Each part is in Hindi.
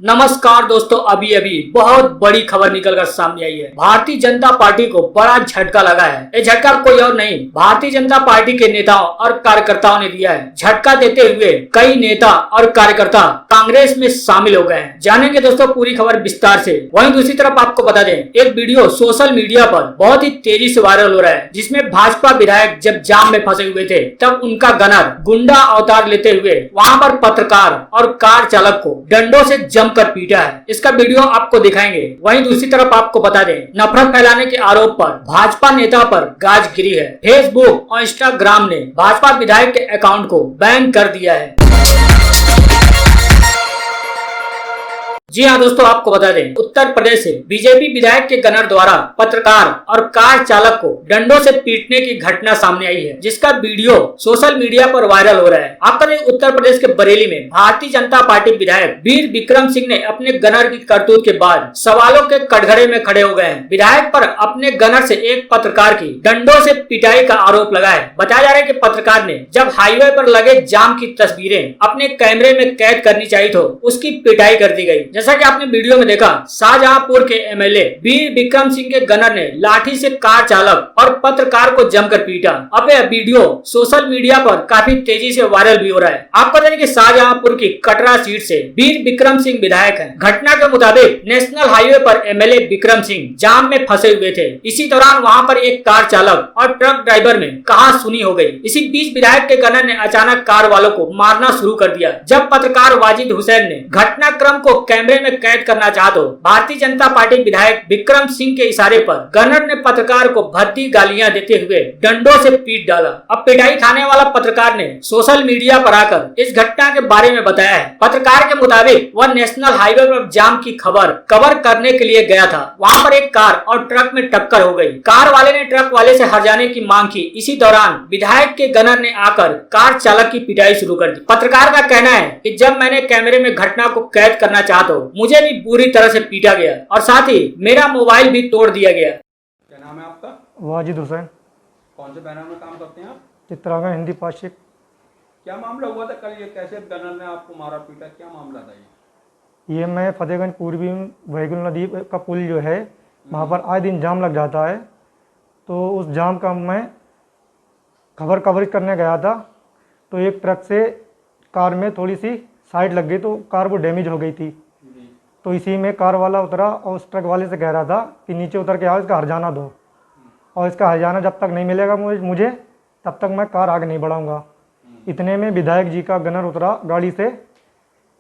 नमस्कार दोस्तों, अभी अभी बहुत बड़ी खबर निकलकर सामने आई है। भारतीय जनता पार्टी को बड़ा झटका लगा है। ये झटका कोई और नहीं, भारतीय जनता पार्टी के नेताओं और कार्यकर्ताओं ने दिया है। झटका देते हुए कई नेता और कार्यकर्ता कांग्रेस में शामिल हो गए हैं। जानेंगे दोस्तों पूरी खबर विस्तार से। वहीं दूसरी तरफ आपको बता दें, एक वीडियो सोशल मीडिया पर बहुत ही तेजी से वायरल हो रहा है, जिसमें भाजपा विधायक जब जाम में फंसे हुए थे तब उनका गनर गुंडा अवतार लेते हुए वहां पर पत्रकार और कार चालक को डंडों से जमकर पीटा है। इसका वीडियो आपको दिखाएंगे। वहीं दूसरी तरफ आपको बता दें, नफरत फैलाने के आरोप पर भाजपा नेता पर गाज गिरी है। फेसबुक और इंस्टाग्राम ने भाजपा विधायक के अकाउंट को बैन कर दिया है। जी हाँ दोस्तों, आपको बता दें, उत्तर प्रदेश से बीजेपी विधायक के गनर द्वारा पत्रकार और कार चालक को डंडों से पीटने की घटना सामने आई है, जिसका वीडियो सोशल मीडिया पर वायरल हो रहा है। आपका उत्तर प्रदेश के बरेली में भारतीय जनता पार्टी विधायक वीर विक्रम सिंह ने अपने गनर की करतूत के बाद सवालों के कटघरे में खड़े हो गए हैं। विधायक पर अपने गनर से एक पत्रकार की डंडों से पिटाई का आरोप लगा है। बताया जा रहा है कि पत्रकार ने जब हाईवे पर लगे जाम की तस्वीरें अपने कैमरे में कैद करनी चाहिए तो उसकी पिटाई कर दी गई। जैसा कि आपने वीडियो में देखा, शाहजहांपुर के एमएलए वीर विक्रम सिंह के गनर ने लाठी से कार चालक और पत्रकार को जमकर पीटा। अब यह वीडियो सोशल मीडिया पर काफी तेजी से वायरल भी हो रहा है। आपको बता दें कि शाहजहांपुर की कटरा सीट से वीर विक्रम सिंह विधायक हैं। घटना के मुताबिक नेशनल हाईवे पर एमएलए विक्रम सिंह जाम में फंसे हुए थे। इसी दौरान वहां पर एक कार चालक और ट्रक ड्राइवर में कहासुनी हो गई। इसी बीच विधायक के गनर ने अचानक कार वालों को मारना शुरू कर दिया। जब पत्रकार वाजिद हुसैन ने घटनाक्रम को कैमरे में कैद करना चाहा तो भारतीय जनता पार्टी विधायक विक्रम सिंह के इशारे पर गनर ने पत्रकार को भद्दी गालियां देते हुए डंडों से पीट डाला। अब पिटाई खाने वाला पत्रकार ने सोशल मीडिया पर आकर इस घटना के बारे में बताया है। पत्रकार के मुताबिक वह नेशनल हाईवे पर जाम की खबर कवर करने के लिए गया था। वहां पर एक कार और ट्रक में टक्कर हो गई। कार वाले ने ट्रक वाले से हर्जाने की मांग की। इसी दौरान विधायक के गनर ने आकर कार चालक की पिटाई शुरू कर दी। पत्रकार का कहना है कि जब मैंने कैमरे में घटना को कैद करना चाहा तो मुझे भी बुरी तरह से पीटा गया और साथ ही मेरा मोबाइल भी तोड़ दिया गया। क्या नाम है आपका? वाजिद हुसैन। कौन से बैनर में काम करते हैं आप? चित्रांगन हिंदी पाक्षिक। क्या मामला हुआ था कल? ये कैसे गनर ने आपको मारा पीटा, क्या मामला था ये? मैं फतेहगंज पूर्वी वहीगुल नदी का पुल जो है वहाँ पर आए दिन जाम लग जाता है, तो उस जाम का मैं कवरेज करने गया था। तो एक ट्रक से कार में थोड़ी सी साइड लग गई तो कार वो डैमेज हो गई थी। तो इसी में कार वाला उतरा और उस ट्रक वाले से कह रहा था कि नीचे उतर के आओ, इसका हर्जाना दो, और इसका हर्जाना जब तक नहीं मिलेगा मुझे तब तक मैं कार आगे नहीं बढ़ाऊंगा। इतने में विधायक जी का गनर उतरा गाड़ी से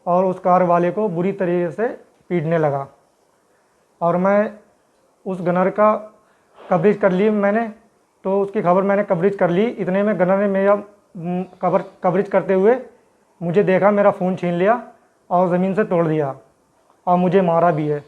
और उस कार वाले को बुरी तरीके से पीटने लगा। और मैं उस गनर का कवरेज कर ली मैंने, तो उसकी खबर मैंने कवरेज कर ली। इतने में गनर ने मेरा कवरेज करते हुए मुझे देखा, मेरा फ़ोन छीन लिया और ज़मीन से तोड़ दिया और मुझे मारा भी है।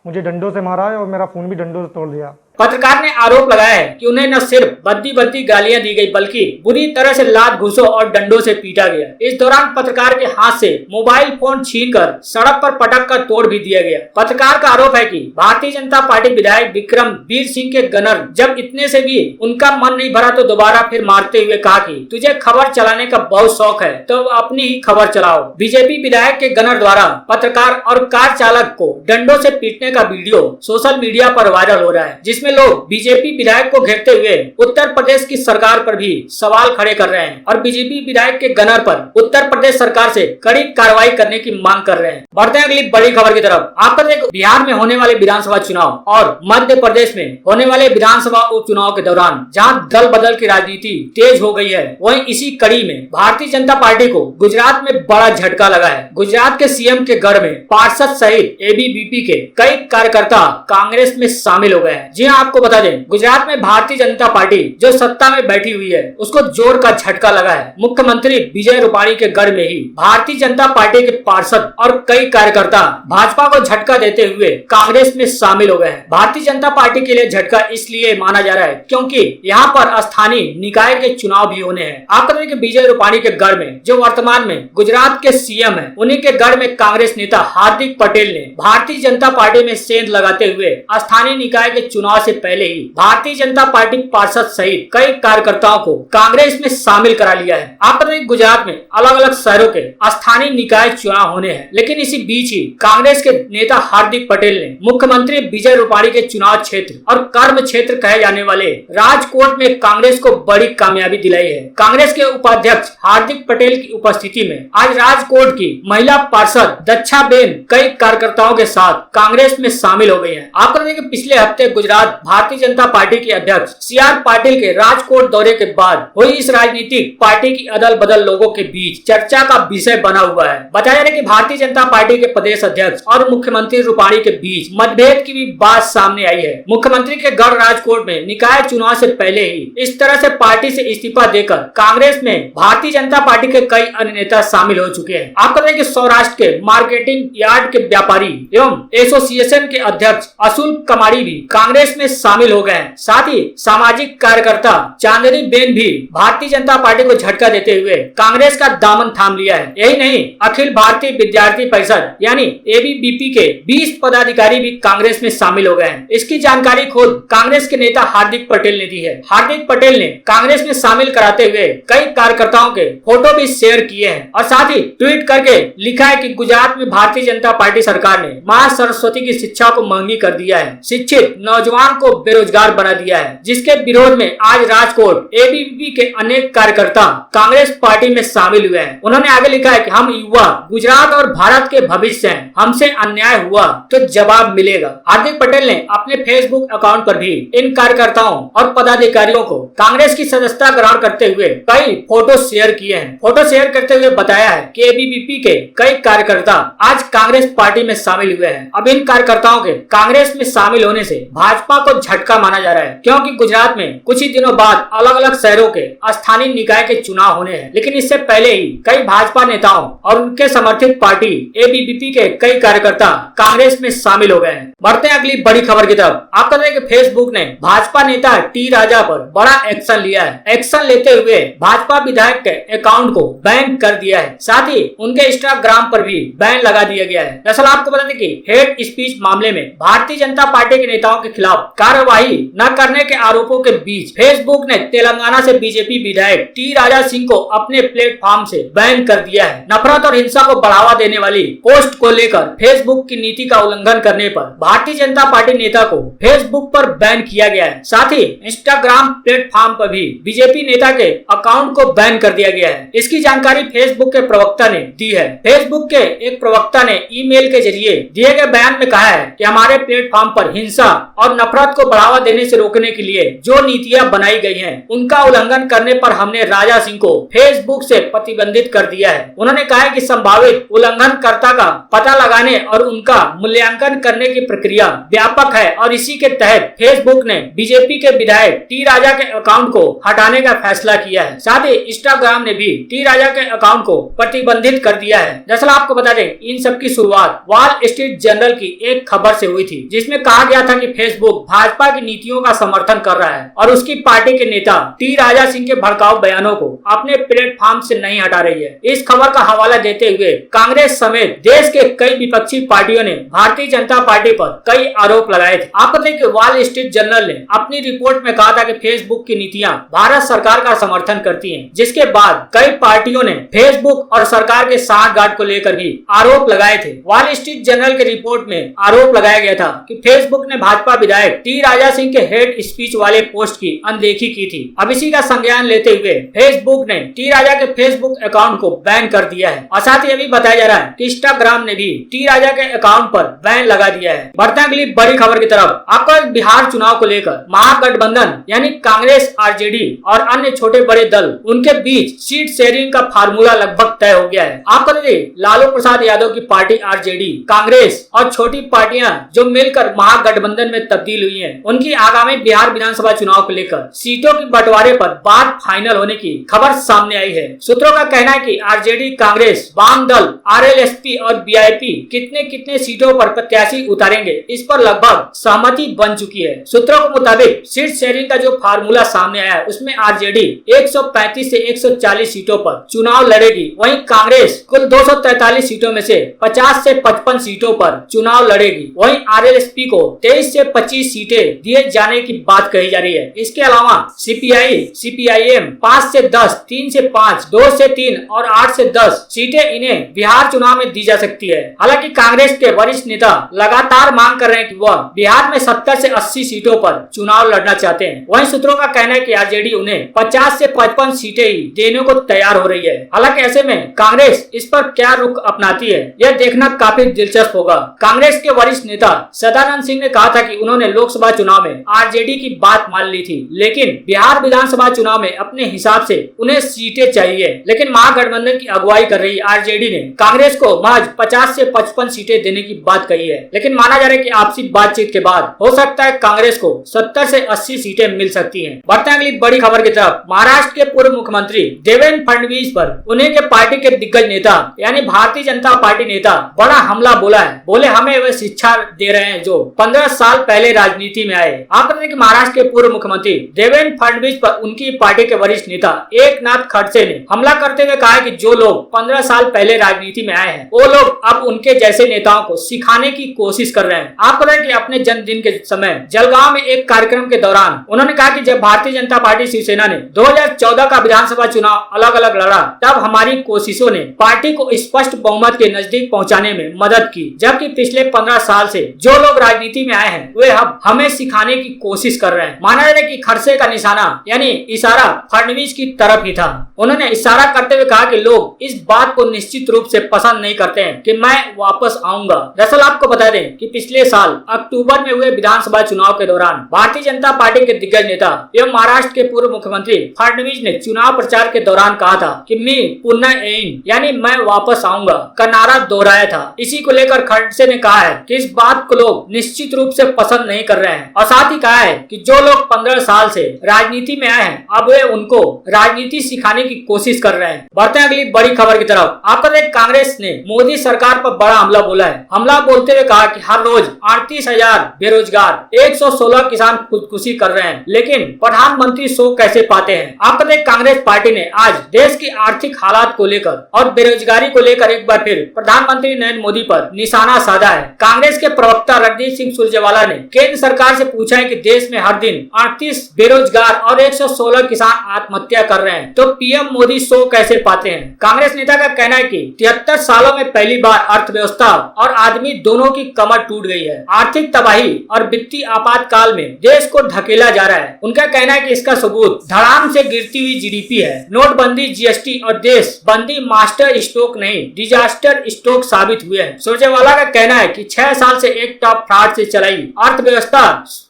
मुझे डंडों से मारा है और मेरा फ़ोन भी डंडों से तोड़ दिया। पत्रकार ने आरोप लगाया है कि उन्हें न सिर्फ बद्दी गालियां दी गई बल्कि बुरी तरह से लात घूंसों और डंडों से पीटा गया। इस दौरान पत्रकार के हाथ से मोबाइल फोन छीनकर सड़क पर पटक कर तोड़ भी दिया गया। पत्रकार का आरोप है कि भारतीय जनता पार्टी विधायक विक्रम वीर सिंह के गनर जब इतने से भी उनका मन नहीं भरा तो दोबारा फिर मारते हुए कहा कि तुझे खबर चलाने का बहुत शौक है तो अपनी ही खबर चलाओ। बीजेपी विधायक के गनर द्वारा पत्रकार और कार चालक को डंडों से पीटने का वीडियो सोशल मीडिया पर वायरल हो रहा है, जिसमें लोग बीजेपी विधायक को घेरते हुए उत्तर प्रदेश की सरकार पर भी सवाल खड़े कर रहे हैं और बीजेपी विधायक के गनर पर उत्तर प्रदेश सरकार से कड़ी कार्रवाई करने की मांग कर रहे हैं। बढ़ते हैं अगली बड़ी खबर की तरफ। आपको बिहार में होने वाले विधानसभा चुनाव और मध्य प्रदेश में होने वाले विधानसभा उपचुनाव के दौरान जहां दल बदल की राजनीति तेज हो गई है, वहीं इसी कड़ी में भारतीय जनता पार्टी को गुजरात में बड़ा झटका लगा है। गुजरात के सीएम के घर में पार्षद सहित एबीवीपी के कई कार्यकर्ता कांग्रेस में शामिल हो गए हैं। जी हाँ, आपको बता दें, गुजरात में भारतीय जनता पार्टी जो सत्ता में बैठी हुई है उसको जोर का झटका लगा है। मुख्यमंत्री विजय रूपाणी के घर में ही भारतीय जनता पार्टी के पार्षद और कई कार्यकर्ता भाजपा को झटका देते हुए कांग्रेस में शामिल हो गए हैं। भारतीय जनता पार्टी के लिए झटका इसलिए माना जा रहा है क्योंकि यहाँ पर स्थानीय निकाय के चुनाव भी होने हैं। आपको देखिए, विजय रूपाणी के घर में जो वर्तमान में गुजरात के सीएम है, उन्हीं के घर में कांग्रेस नेता हार्दिक पटेल ने भारतीय जनता पार्टी में सेंध लगाते हुए स्थानीय निकाय के चुनाव से पहले ही भारतीय जनता पार्टी पार्षद सहित कई कार्यकर्ताओं को कांग्रेस में शामिल करा लिया है। आपको पता है गुजरात में अलग अलग शहरों के स्थानीय निकाय चुनाव होने हैं, लेकिन इसी बीच ही कांग्रेस के नेता हार्दिक पटेल ने मुख्यमंत्री विजय रूपाणी के चुनाव क्षेत्र और कर्म क्षेत्र कहे जाने वाले राजकोट में कांग्रेस को बड़ी कामयाबी दिलाई है। कांग्रेस के उपाध्यक्ष हार्दिक पटेल की उपस्थिति में आज राजकोट की महिला पार्षद दक्षाबेन कई कार्यकर्ताओं के साथ कांग्रेस में शामिल हो गई हैं। आपको बता दें कि पिछले हफ्ते गुजरात भारतीय जनता पार्टी के अध्यक्ष CR पाटिल के राजकोट दौरे के बाद हुई इस राजनीतिक पार्टी की अदल बदल लोगों के बीच चर्चा का विषय बना हुआ है। बताया जा रहा है कि भारतीय जनता पार्टी के प्रदेश अध्यक्ष और मुख्यमंत्री रूपाणी के बीच मतभेद की भी बात सामने आई है। मुख्यमंत्री के गढ़ राजकोट में निकाय चुनाव से पहले ही इस तरह से पार्टी से इस्तीफा देकर कांग्रेस में भारतीय जनता पार्टी के कई अन्य नेता शामिल हो चुके हैं। आपको पता है कि सौराष्ट्र के मार्केटिंग यार्ड के व्यापारी एवं एसोसिएशन के अध्यक्ष अशुल कमाड़ी भी कांग्रेस में शामिल हो गए हैं। साथ ही सामाजिक कार्यकर्ता चांदनी बेन भी भारतीय जनता पार्टी को झटका देते हुए कांग्रेस का दामन थाम लिया है। यही नहीं, अखिल भारतीय विद्यार्थी परिषद यानी ABVP के 20 पदाधिकारी भी कांग्रेस में शामिल हो गए हैं। इसकी जानकारी खुद कांग्रेस के नेता हार्दिक पटेल ने दी है। हार्दिक पटेल ने कांग्रेस में शामिल कराते हुए कई कार्यकर्ताओं के फोटो भी शेयर किए हैं और साथ ही ट्वीट करके लिखा है कि गुजरात में भारतीय जनता पार्टी सरकार ने मां सरस्वती की शिक्षा को महंगी कर दिया है, शिक्षित नौजवान को बेरोजगार बना दिया है, जिसके विरोध में आज राजकोट ABVP के अनेक कार्यकर्ता कांग्रेस पार्टी में शामिल हुए हैं। उन्होंने आगे लिखा है कि हम युवा गुजरात और भारत के भविष्य हैं, हमसे अन्याय हुआ तो जवाब मिलेगा। हार्दिक पटेल ने अपने फेसबुक अकाउंट पर भी इन कार्यकर्ताओं और पदाधिकारियों को कांग्रेस की सदस्यता ग्रहण करते हुए कई फोटो शेयर किए हैं। फोटो शेयर करते हुए बताया है कि ABVP के कई कार्यकर्ता आज कांग्रेस पार्टी में शामिल हुए हैं। अब इन कार्यकर्ताओं के कांग्रेस में शामिल होने से भाजपा को झटका माना जा रहा है, क्योंकि गुजरात में कुछ ही दिनों बाद अलग अलग शहरों के स्थानीय निकाय के चुनाव होने हैं। लेकिन इससे पहले ही कई भाजपा नेताओं और उनके समर्थित पार्टी ABVP के कई कार्यकर्ता कांग्रेस में शामिल हो गए हैं। बढ़ते हैं अगली बड़ी खबर की तरफ। आपको पता है कि फेसबुक ने भाजपा नेता T राजा पर बड़ा एक्शन लिया है। एक्शन लेते हुए भाजपा विधायक के अकाउंट को बैन कर दिया है। साथ ही उनके इंस्टाग्राम पर भी बैन लगा दिया गया है। दरअसल आपको बता दें कि हेट स्पीच मामले में भारतीय जनता पार्टी के नेताओं के खिलाफ कार्यवाही न करने के आरोपों के बीच फेसबुक ने तेलंगाना से बीजेपी विधायक T राजा सिंह को अपने प्लेटफॉर्म से बैन कर दिया है। नफरत और हिंसा को बढ़ावा देने वाली पोस्ट को लेकर फेसबुक की नीति का उल्लंघन करने पर भारतीय जनता पार्टी नेता को फेसबुक पर बैन किया गया है। साथ ही इंस्टाग्राम प्लेटफॉर्म पर भी बीजेपी नेता के अकाउंट को बैन कर दिया गया है। इसकी जानकारी फेसबुक के प्रवक्ता ने दी है। फेसबुक के एक प्रवक्ता ने ईमेल के जरिए दिए गए बयान में कहा है कि हमारे प्लेटफॉर्म पर हिंसा और नफरत को बढ़ावा देने से रोकने के लिए जो नीतियां बनाई गई हैं, उनका उल्लंघन करने पर हमने राजा सिंह को फेसबुक से प्रतिबंधित कर दिया है। उन्होंने कहा है कि संभावित उल्लंघनकर्ता का पता लगाने और उनका मूल्यांकन करने की प्रक्रिया व्यापक है और इसी के तहत फेसबुक ने बीजेपी के विधायक T राजा के अकाउंट को हटाने का फैसला किया है। साथ ही इंस्टाग्राम ने भी T राजा के अकाउंट को प्रतिबंधित कर दिया है। दरअसल आपको बता दें, इन सब की शुरुआत वॉल स्ट्रीट जर्नल की एक खबर से हुई थी, जिसमें कहा गया था कि फेसबुक भाजपा की नीतियों का समर्थन कर रहा है और उसकी पार्टी के नेता T राजा सिंह के भड़काऊ बयानों को अपने प्लेटफॉर्म से नहीं हटा रही है। इस खबर का हवाला देते हुए कांग्रेस समेत देश के कई विपक्षी पार्टियों ने भारतीय जनता पार्टी पर कई आरोप लगाए थे। आपको देखें कि वॉल स्ट्रीट जर्नल ने अपनी रिपोर्ट में कहा था कि फेसबुक की नीतियां भारत सरकार का समर्थन करती हैं, जिसके बाद कई पार्टियों ने फेसबुक और सरकार के सांठगांठ को लेकर भी आरोप लगाए थे। वॉल स्ट्रीट जर्नल के रिपोर्ट में आरोप लगाया गया था कि फेसबुक ने भाजपा विधायक T राजा सिंह के हेट स्पीच वाले पोस्ट की अनदेखी की थी। अब इसी का संज्ञान लेते हुए फेसबुक ने T राजा के फेसबुक अकाउंट को बैन कर दिया है और साथ ही अभी बताया जा रहा है कि इंस्टाग्राम ने भी T राजा के अकाउंट पर बैन लगा दिया है। बढ़ते हैं अगली बड़ी खबर की तरफ। आपको बिहार चुनाव को लेकर महागठबंधन यानी कांग्रेस, RJD और अन्य छोटे बड़े दल, उनके बीच सीट शेयरिंग का फार्मूला लगभग तय हो गया है। आपको लालू प्रसाद यादव की पार्टी RJD, कांग्रेस और छोटी पार्टियां जो मिलकर महागठबंधन में तब्दील हुई हैं, उनकी आगामी बिहार विधानसभा चुनाव को लेकर सीटों के बंटवारे पर बात फाइनल होने की खबर सामने आई है। सूत्रों का कहना है कि RJD, कांग्रेस, वाम दल, RLSP और BIP कितने कितने सीटों पर प्रत्याशी उतारेंगे, इस पर लगभग सहमति बन चुकी है। सूत्रों के मुताबिक सीट शेयरिंग का जो फार्मूला सामने आया है, उसमें RJD 135 से 140 सीटों पर चुनाव लड़ेगी, वहीं कांग्रेस कुल 243 सीटों में से 50 से 55 सीटों पर चुनाव लड़ेगी, वहीं RLSP को 23 से 25 सीटें दिए जाने की बात कही जा रही है। इसके अलावा सीपीआई, सीपीआईएम 5 से 10, 3 से 5, 2 से 3 और 8 से 10 सीटें इन्हें बिहार चुनाव में दी जा सकती है। हालांकि कांग्रेस के वरिष्ठ नेता लगातार मांग कर रहे हैं कि वह बिहार में 70 से 80 सीटों पर चुनाव लड़ना चाहते हैं। वहीं सूत्रों का कहना है कि आरजेडी उन्हें 50 से 55 सीटें ही देने को तैयार हो रही है। हालांकि ऐसे में कांग्रेस इस पर क्या रुख अपनाती है, यह देखना काफी दिलचस्प होगा। कांग्रेस के वरिष्ठ नेता सदानंद सिंह ने कहा था कि उन्होंने लोकसभा चुनाव में आरजेडी की बात मान ली थी, लेकिन बिहार विधानसभा चुनाव में अपने हिसाब से उन्हें सीटें चाहिए। लेकिन महागठबंधन की अगुवाई कर रही आरजेडी ने कांग्रेस को महज 50 से 55 सीटें देने की बात कही है। लेकिन माना जा रहा है कि आपसी बातचीत के बाद हो सकता है कांग्रेस को 70 से 80 सीटें मिल सकती हैं। बढ़ते हैं अगली बड़ी खबर की तरफ। महाराष्ट्र के पूर्व मुख्यमंत्री देवेंद्र फडणवीस पर उन्हीं के पार्टी के दिग्गज नेता यानी भारतीय जनता पार्टी नेता बड़ा हमला बोला है। बोले हमें वे शिक्षा दे रहे हैं जो 15 साल पहले राजनीति में आए। आप बता दें कि महाराष्ट्र के पूर्व मुख्यमंत्री देवेंद्र फडणवीस पर उनकी पार्टी के वरिष्ठ नेता एकनाथ खड़से ने हमला करते हुए कहा कि जो लोग 15 साल पहले राजनीति में आए हैं वो लोग अब उनके जैसे नेताओं को सिखाने की कोशिश कर रहे हैं। आप पता है कि अपने जन्मदिन के समय जलगांव में एक कार्यक्रम के दौरान उन्होंने कहा कि जब भारतीय जनता पार्टी शिवसेना ने 2014 का विधानसभा चुनाव अलग अलग लड़ा तब हमारी कोशिशों ने पार्टी को स्पष्ट बहुमत के नजदीक पहुंचाने में मदद की, जबकि पिछले 15 साल से जो लोग राजनीति में आए हैं वे अब हमें सिखाने की कोशिश कर रहे हैं। माना जाता है कि खड़से का निशाना यानी इशारा फडणवीस की तरफ ही था। उन्होंने इशारा करते हुए कहा कि लोग इस बात को निश्चित रूप से पसंद नहीं करते हैं कि मैं वापस आऊंगा। दरअसल आपको बता दें कि पिछले साल अक्टूबर में हुए विधानसभा चुनाव के दौरान भारतीय जनता पार्टी के दिग्गज नेता एवं महाराष्ट्र के पूर्व मुख्यमंत्री फडणवीस ने चुनाव प्रचार के दौरान कहा था कि मैं पुनः येईन यानी मैं वापस आऊंगा का नारा दोहराया था। इसी को लेकर खड़से ने कहा है कि इस बात को लोग निश्चित रूप से पसंद नहीं कर रहे हैं और साथ ही कहा है कि जो लोग 15 साल से राजनीति में आए हैं अब वे उनको राजनीति सिखाने की कोशिश कर रहे हैं। बढ़ते हैं अगली बड़ी खबर की तरफ। आपका देख कांग्रेस ने मोदी सरकार पर बड़ा हमला बोला है। हमला बोलते हुए कहा कि हर रोज 38,000 बेरोजगार, 116 किसान खुदकुशी कर रहे हैं, लेकिन प्रधानमंत्री सो कैसे पाते हैं। आपका देख कांग्रेस पार्टी ने आज देश की आर्थिक हालात को लेकर और बेरोजगारी को लेकर एक बार फिर प्रधानमंत्री नरेंद्र मोदी पर निशाना साधा है। कांग्रेस के प्रवक्ता रणदीप सिंह सुरजेवाला ने केंद्र सरकार से पूछा है कि देश में हर दिन 38 बेरोजगार और 116 किसान आत्महत्या कर रहे हैं तो पीएम मोदी सो कैसे पाते हैं। कांग्रेस नेता का कहना है कि 73 सालों में पहली बार अर्थव्यवस्था और आदमी दोनों की कमर टूट गई है। आर्थिक तबाही और वित्तीय आपातकाल में देश को धकेला जा रहा है। उनका कहना है कि इसका सबूत धड़ाम से गिरती हुई जीडीपी है। नोटबंदी, जीएसटी और देश बंदी मास्टर स्ट्रोक नहीं डिजास्टर स्ट्रोक साबित हुए हैं। सुरजेवाला का कहना है कि 6 साल से एक टॉप फ्रॉड से चलाई अर्थव्यवस्था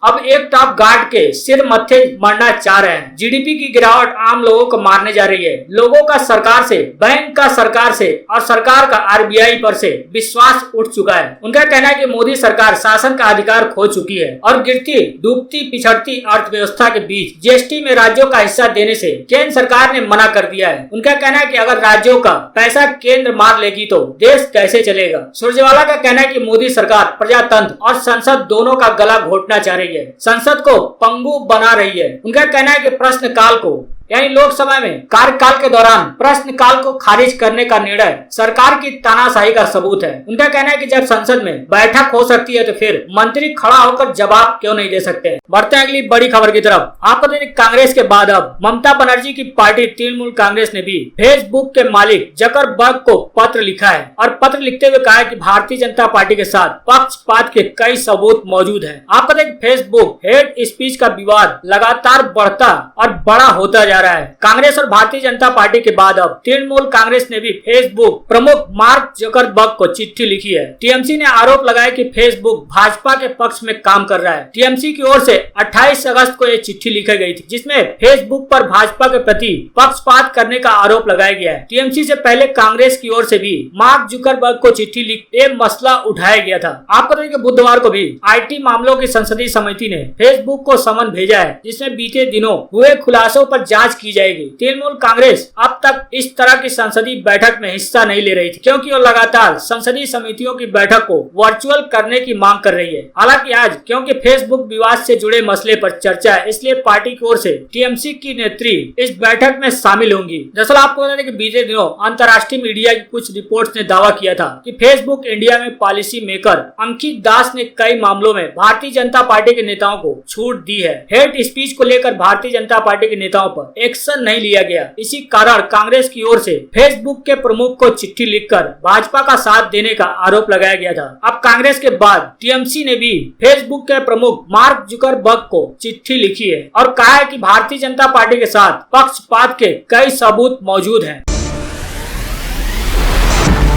अब एक टॉप गार्ड के सिर मत्थे मरना चाह रहे हैं। जीडीपी की गिरावट आम लोगों को मारने जा रही है। लोगों का सरकार से, बैंक का सरकार से और सरकार का आरबीआई पर से विश्वास उठ चुका है। उनका कहना है कि मोदी सरकार शासन का अधिकार खो चुकी है और गिरती, डूबती, पिछड़ती अर्थव्यवस्था के बीच जीएसटी में राज्यों का हिस्सा देने से केंद्र सरकार ने मना कर दिया है। उनका कहना है कि अगर राज्यों का पैसा केंद्र मार लेगी तो देश कैसे चलेगा। सुरजेवाला का कहना है कि मोदी सरकार प्रजातंत्र और संसद दोनों का गला घोटना चाह रही है, संसद को पंगु बना रही है। उनका कहना है कि प्रश्नकाल को यानी लोकसभा में कार्यकाल के दौरान प्रश्नकाल को खारिज करने का निर्णय सरकार की तानाशाही का सबूत है। उनका कहना है कि जब संसद में बैठक हो सकती है तो फिर मंत्री खड़ा होकर जवाब क्यों नहीं दे सकते। बढ़ते हैं अगली बड़ी खबर की तरफ। आपको देखें कांग्रेस के बाद अब ममता बनर्जी की पार्टी तृणमूल कांग्रेस ने भी फेसबुक के मालिक जकरबर्ग को पत्र लिखा है और पत्र लिखते हुए कहा है कि भारतीय जनता पार्टी के साथ पक्षपात के कई सबूत मौजूद है। आपको देखें फेसबुक हेट स्पीच का विवाद लगातार बढ़ता और बड़ा होता जा रहा है। कांग्रेस और भारतीय जनता पार्टी के बाद अब तृणमूल कांग्रेस ने भी फेसबुक प्रमुख मार्क जकरबर्ग को चिट्ठी लिखी है। टीएमसी ने आरोप लगाया कि फेसबुक भाजपा के पक्ष में काम कर रहा है। टीएमसी की ओर से 28 अगस्त को यह चिट्ठी लिखी गई थी जिसमें फेसबुक पर भाजपा के प्रति पक्षपात करने का आरोप लगाया गया है। टीएमसी से पहले कांग्रेस की ओर से भी मार्क जकरबर्ग को चिट्ठी लिख ये मसला उठाया गया था। आपको देखिए बुधवार को भी आईटी मामलों की संसदीय समिति ने फेसबुक को समन भेजा है जिसमें बीते दिनों हुए खुलासों पर जांच जांच की जाएगी। तृणमूल कांग्रेस अब तक इस तरह की संसदीय बैठक में हिस्सा नहीं ले रही थी, क्योंकि वो लगातार संसदीय समितियों की बैठक को वर्चुअल करने की मांग कर रही है। हालांकि आज क्योंकि फेसबुक विवाद से जुड़े मसले पर चर्चा है, इसलिए पार्टी की ओर से टीएमसी की नेत्री इस बैठक में शामिल होंगी। दरअसल आपको बता दें कि बीते दिनों अंतर्राष्ट्रीय मीडिया की कुछ रिपोर्ट्स ने दावा किया था कि फेसबुक इंडिया में पॉलिसी मेकर अंकित दास ने कई मामलों में भारतीय जनता पार्टी के नेताओं को छूट दी है। हेट स्पीच को लेकर भारतीय जनता पार्टी के नेताओं पर एक्शन नहीं लिया गया। इसी कारण कांग्रेस की ओर से फेसबुक के प्रमुख को चिट्ठी लिखकर भाजपा का साथ देने का आरोप लगाया गया था। अब कांग्रेस के बाद टीएमसी ने भी फेसबुक के प्रमुख मार्क जुकरबर्ग को चिट्ठी लिखी है और कहा है कि भारतीय जनता पार्टी के साथ पक्षपात के कई सबूत मौजूद हैं।